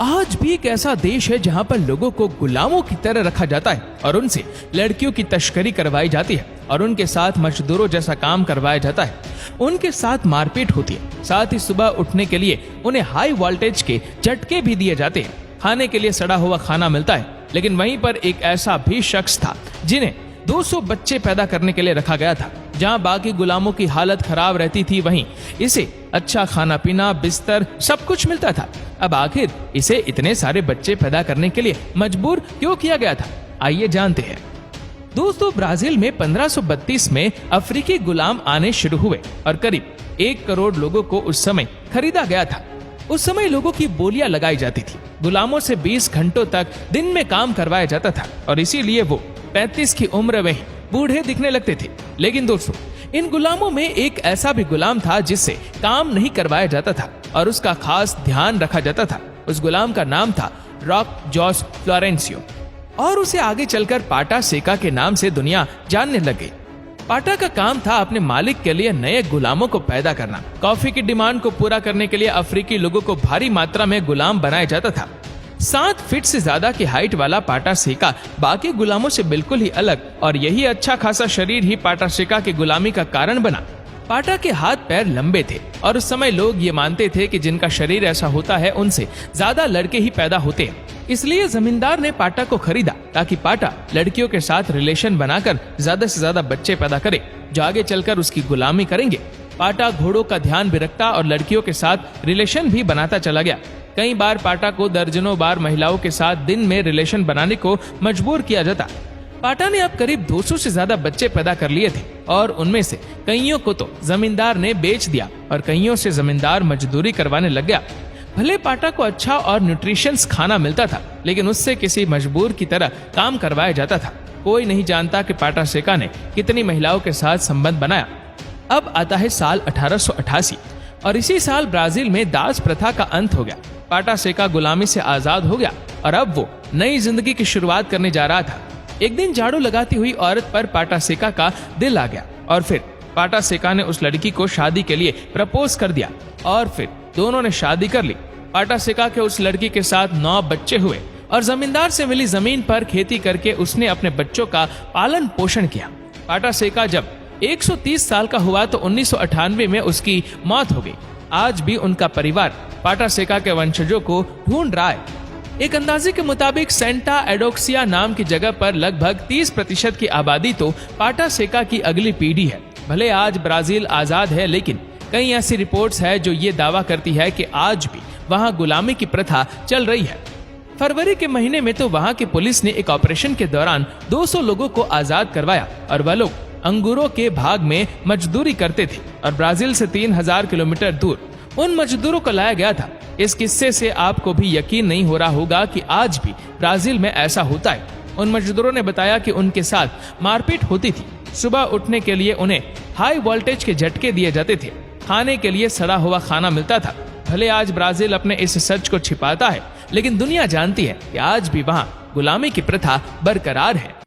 आज भी एक ऐसा देश है जहां पर लोगों को गुलामों की तरह रखा जाता है और उनसे लड़कियों की तस्करी करवाई जाती है और उनके साथ मजदूरों जैसा काम करवाया जाता है। उनके साथ मारपीट होती है। साथ ही सुबह उठने के लिए उन्हें हाई वोल्टेज के झटके भी दिए जाते हैं। खाने के लिए सड़ा हुआ खाना मिलता है। लेकिन वहीं पर एक ऐसा भी शख्स था जिन्हें 200 बच्चे पैदा करने के लिए रखा गया था। जहां बाकी गुलामों की हालत खराब रहती थी, वहीं इसे अच्छा खाना पीना, बिस्तर सब कुछ मिलता था। अब आखिर इसे इतने सारे बच्चे पैदा करने के लिए मजबूर क्यों किया गया था, आइए जानते हैं। दोस्तों, ब्राजील में 1532 में अफ्रीकी गुलाम आने शुरू हुए और करीब 1 करोड़ लोगों को उस समय खरीदा गया था। उस समय लोगों की बोलियां लगाई जाती थी। गुलामों से 20 घंटों तक दिन में काम करवाया जाता था और इसीलिए वो 35 की उम्र में बूढ़े दिखने लगते थे। लेकिन दोस्तों, इन गुलामों में एक ऐसा भी गुलाम था जिससे काम नहीं करवाया जाता था और उसका खास ध्यान रखा जाता था। उस गुलाम का नाम था रॉक जॉस फ्लोरेंसियो और उसे आगे चलकर पाटा सेका के नाम से दुनिया जानने लग गई। पाटा का काम था अपने मालिक के लिए नए गुलामों को पैदा करना। कॉफी की डिमांड को पूरा करने के लिए अफ्रीकी लोगों को भारी मात्रा में गुलाम बनाया जाता था। 7 फीट से ज्यादा की हाइट वाला पाटा सेका बाकी गुलामों से बिल्कुल ही अलग, और यही अच्छा खासा शरीर ही पाटा सेका की गुलामी का कारण बना। पाटा के हाथ पैर लंबे थे और उस समय लोग ये मानते थे कि जिनका शरीर ऐसा होता है उनसे ज्यादा लड़के ही पैदा होते हैं। इसलिए जमींदार ने पाटा को खरीदा ताकि पाटा लड़कियों के साथ रिलेशन बनाकर ज्यादा से ज्यादा बच्चे पैदा करे जो आगे चलकर उसकी गुलामी करेंगे। पाटा घोड़ों का ध्यान भी रखता और लड़कियों के साथ रिलेशन भी बनाता चला गया। कई बार पाटा को दर्जनों बार महिलाओं के साथ दिन में रिलेशन बनाने को मजबूर किया जाता। पाटा ने अब करीब 200 से ज्यादा बच्चे पैदा कर लिए थे और उनमें से कईयों को तो जमींदार ने बेच दिया और कईयों से जमींदार मजदूरी करवाने लग गया। भले पाटा को अच्छा और न्यूट्रिशंस खाना मिलता था, लेकिन उससे किसी मजबूर की तरह काम करवाया जाता था। कोई नहीं जानता कि पाटा सेका ने कितनी महिलाओं के साथ संबंध बनाया। अब आता है साल 1888 और इसी साल ब्राजील में दास प्रथा का अंत हो गया। पाटा सेका गुलामी से आजाद हो गया और अब वो नई जिंदगी की शुरुआत करने जा रहा था। एक दिन झाड़ू लगाती हुई औरत पर पाटा सेका का दिल आ गया और फिर पाटा सेका ने उस लड़की को शादी के लिए प्रपोज कर दिया और फिर दोनों ने शादी कर ली। पाटा सेका के उस लड़की के साथ 9 बच्चे हुए और जमींदार से मिली जमीन पर खेती करके उसने अपने बच्चों का पालन पोषण किया। पाटा सेका जब 130 साल का हुआ तो 1998 में उसकी मौत हो गई। आज भी उनका परिवार पाटा सेका के वंशजों को ढूंढ रहा है। एक अंदाजे के मुताबिक सेंटा एडोक्सिया नाम की जगह पर लगभग 30% की आबादी तो पाटा सेका की अगली पीढ़ी है। भले आज ब्राजील आजाद है, लेकिन कई ऐसी रिपोर्ट्स है जो ये दावा करती है कि आज भी वहाँ गुलामी की प्रथा चल रही है। फरवरी के महीने में तो वहाँ की पुलिस ने एक ऑपरेशन के दौरान 200 लोगों को आजाद करवाया और वह लोग अंगूरों के भाग में मजदूरी करते थे और ब्राजील से 3000 किलोमीटर दूर उन मजदूरों को लाया गया था। इस किस्से से आपको भी यकीन नहीं हो रहा होगा कि आज भी ब्राजील में ऐसा होता है। उन मजदूरों ने बताया कि उनके साथ मारपीट होती थी। सुबह उठने के लिए उन्हें हाई वोल्टेज के झटके दिए जाते थे। खाने के लिए सड़ा हुआ खाना मिलता था। भले आज ब्राजील अपने इस सच को छिपाता है, लेकिन दुनिया जानती है कि आज भी वहाँ गुलामी की प्रथा बरकरार है।